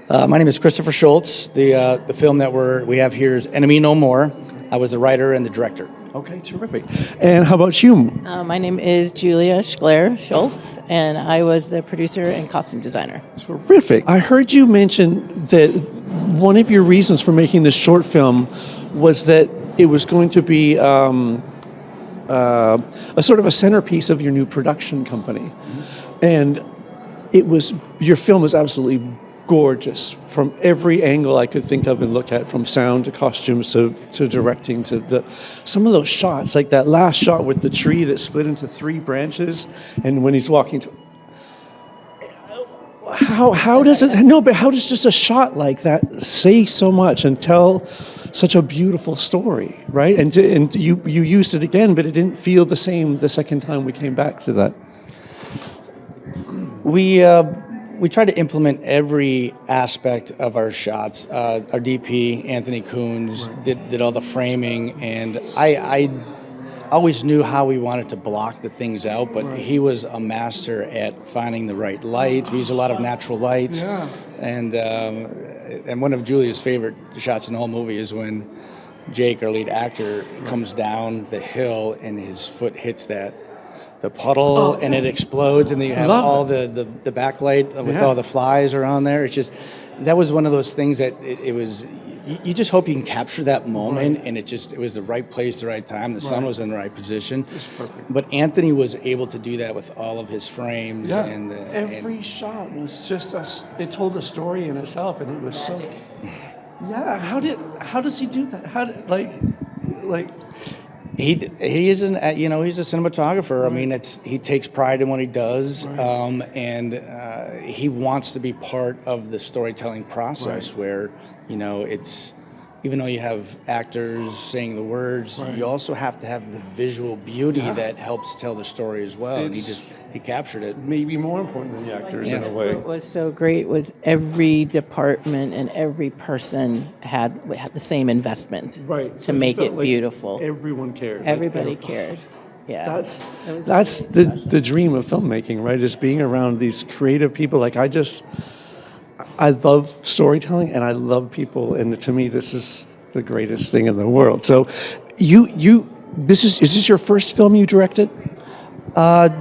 My name is Christopher Schultz. The film that we have here is Enemy No More. I was the writer and the director. Okay, terrific. And how about you? My name is Julia Schultz, and I was the producer and costume designer. Terrific. I heard you mention that one of your reasons for making this short film was that it was going to be a sort of a centerpiece of your new production company. Mm-hmm. And your film is absolutely gorgeous from every angle I could think of and look at, from sound to costumes to directing to some of those shots, like that last shot with the tree that split into 3 branches, and when he's walking to. How does just a shot like that say so much and tell such a beautiful story, right? And you used it again, but it didn't feel the same the second time we came back to that. We try to implement every aspect of our shots. Our DP, Anthony Coons, did all the framing, and I always knew how we wanted to block the things out, but he was a master at finding the right light. We use a lot of natural lights, and one of Julia's favorite shots in the whole movie is when Jake, our lead actor, comes down the hill and his foot hits the puddle, and it explodes, and then you have all the backlight with all the flies around there. It's just, that was one of those things that it was, you just hope you can capture that moment, and it was the right place, the right time. The sun was in the right position. It's perfect. But Anthony was able to do that with all of his frames. Yeah. And every shot was just it told a story in itself, and it was so. Yeah. How does he do that? Like. He is he's a cinematographer. I mean, he takes pride in what he does, and he wants to be part of the storytelling process where, it's, even though you have actors saying the words, you also have to have the visual beauty that helps tell the story as well. And he captured it. Maybe more important than the actors in a way. What was so great was every department and every person had the same investment to make it beautiful. Everyone cared. Everybody cared. Yeah. That's the dream of filmmaking, right? Is being around these creative people. Like I love storytelling and I love people, and to me this is the greatest thing in the world. So is this your first film you directed?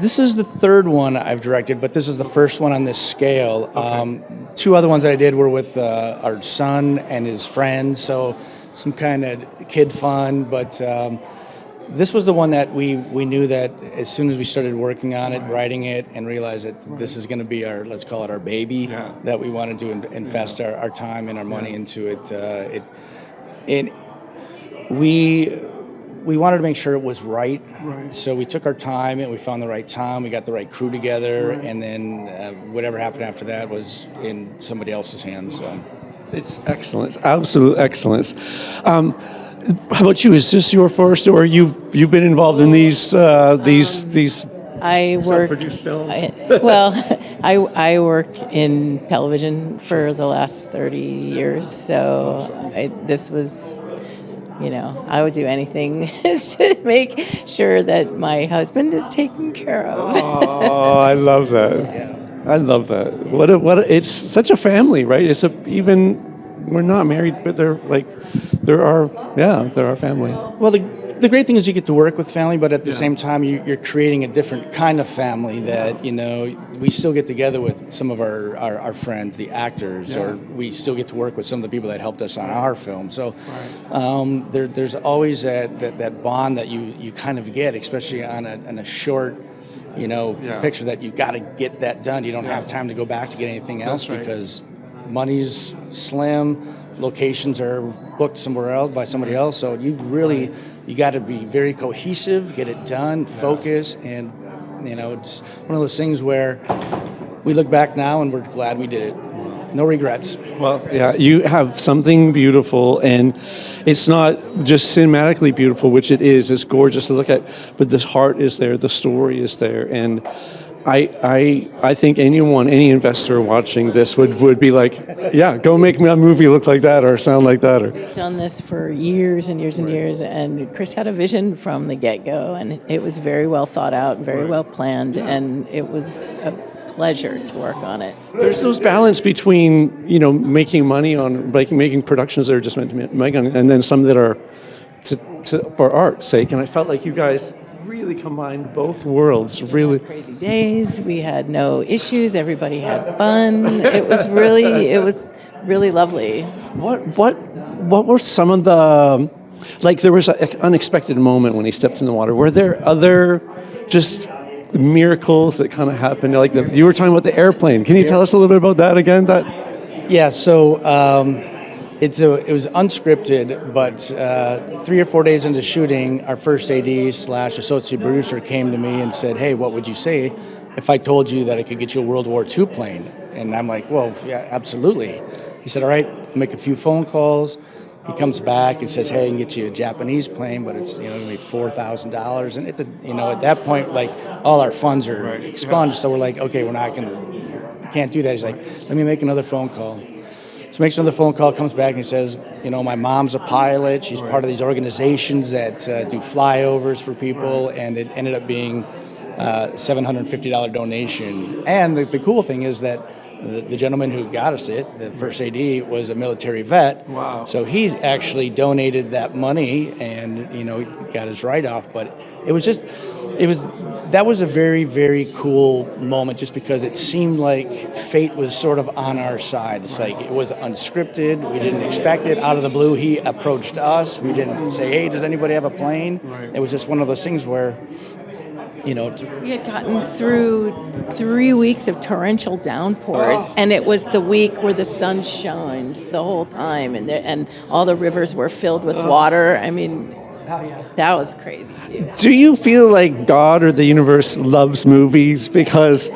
This is the third one I've directed, but this is the first one on this scale. Okay. 2 other ones that I did were with our son and his friends, so some kind of kid fun, but this was the one that we knew that as soon as we started working on it, writing it, and realized that this is going to be let's call it our baby, that we wanted to invest our time and our money into it. We wanted to make sure it was right. So we took our time and we found the right time. We got the right crew together, and then whatever happened after that was in somebody else's hands. So. It's excellence, absolute excellence. How about you? Is this your first, or you've been involved in these I work. Self-produced films? I work in television for the last 30 years, so this was. I would do anything to make sure that my husband is taken care of. Oh, I love that. Yeah. I love that. It's such a family, right? We're not married, but they're our family. Well, the great thing is you get to work with family, but at the same time you're creating a different kind of family that, we still get together with some of our friends, the actors, or we still get to work with some of the people that helped us on our film. So there's always that bond that you kind of get, especially on a short, picture, that you got to get that done. You don't have time to go back to get anything else because money's slim, locations are booked somewhere else by somebody else, so you got to be very cohesive, get it done, focus, and it's one of those things where we look back now and we're glad we did it. No regrets. Well, you have something beautiful, and it's not just cinematically beautiful, which it is. It's gorgeous to look at, but this heart is there, the story is there, and I think any investor watching this would be like, go make me a movie look like that or sound like that. We've done this for years and years and years, and Chris had a vision from the get-go, and it was very well thought out, very well planned, and it was a pleasure to work on it. There's those balance between, making money on making productions that are just meant to make money, and then some that are for art's sake. And I felt like you guys really combined both worlds. Really Crazy days. We had no issues. Everybody had fun. It was really lovely. What were some of the, like, there was an unexpected moment when he stepped in the water. Were there other just miracles that kind of happened? Like you were talking about the airplane. Can you tell us a little bit about that again? Yeah, so it was unscripted, but 3 or 4 days into shooting, our first AD/associate producer came to me and said, "Hey, what would you say if I told you that I could get you a World War II plane?" And I'm like, "Well, yeah, absolutely." He said, "All right, I'll make a few phone calls." He comes back and says, "Hey, I can get you a Japanese plane, but it's going to be $4,000." And at that point, like, all our funds are expunged, so we're like, "Okay, we can't do that." He's like, "Let me make another phone call." So makes another phone call, comes back and he says, "My mom's a pilot. She's part of these organizations that do flyovers for people," and it ended up being a $750 donation. And the cool thing is that the gentleman who got us the first AD, was a military vet. Wow. So he actually donated that money and, got his write-off. But that was a very, very cool moment just because it seemed like fate was sort of on our side. It's like it was unscripted. We didn't expect it. Out of the blue, he approached us. We didn't say, "Hey, does anybody have a plane?" Right. It was just one of those things where, we had gotten through 3 weeks of torrential downpours, and it was the week where the sun shone the whole time, and all the rivers were filled with water. I mean, that was crazy too. Do you feel like God or the universe loves movies? Because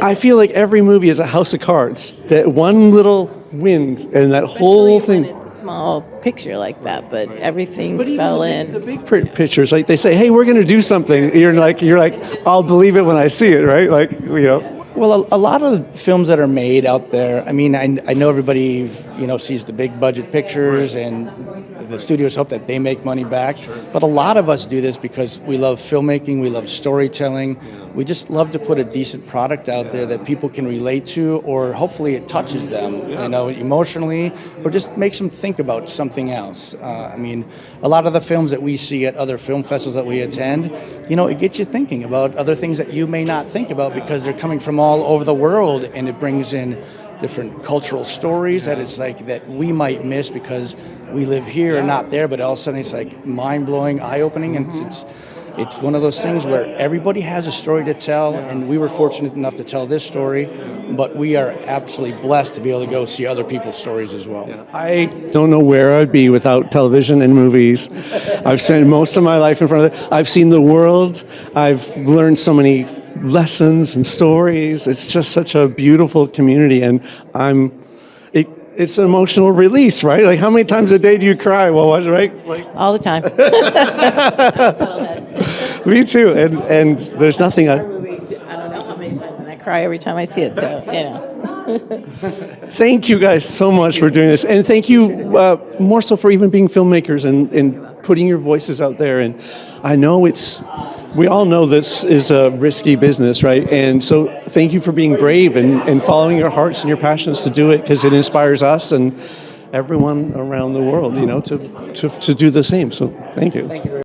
I feel like every movie is a house of cards. That one little wind and that whole thing. When it's a small picture like that, but everything fell in. The big pictures, like they say, "Hey, we're going to do something." You're like, "I'll believe it when I see it," right? Like, Well, a lot of films that are made out there, I mean, I know everybody, sees the big budget pictures and the studios hope that they make money back. Sure. But a lot of us do this because we love filmmaking, we love storytelling. We just love to put a decent product out there that people can relate to, or hopefully it touches them, emotionally, or just makes them think about something else. I mean, a lot of the films that we see at other film festivals that we attend, it gets you thinking about other things that you may not think about because they're coming from all over the world, and it brings in different cultural stories that it's like that we might miss because we live here and not there, but all of a sudden it's like mind-blowing, eye-opening, and it's one of those things where everybody has a story to tell, and we were fortunate enough to tell this story, but we are absolutely blessed to be able to go see other people's stories as well. I don't know where I'd be without television and movies. I've spent most of my life in front of it. I've seen the world. I've learned so many lessons and stories. It's just such a beautiful community, and it's an emotional release, right? Like, how many times a day do you cry? Well, right? Like, all the time. Me too. And there's nothing. I don't know how many times, and I cry every time I see it. So Thank you guys so much for doing this, and thank you more so for even being filmmakers and putting your voices out there. And I know we all know this is a risky business, right? And so thank you for being brave and following your hearts and your passions to do it, because it inspires us and everyone around the world, to do the same. So thank you. Thank you very much.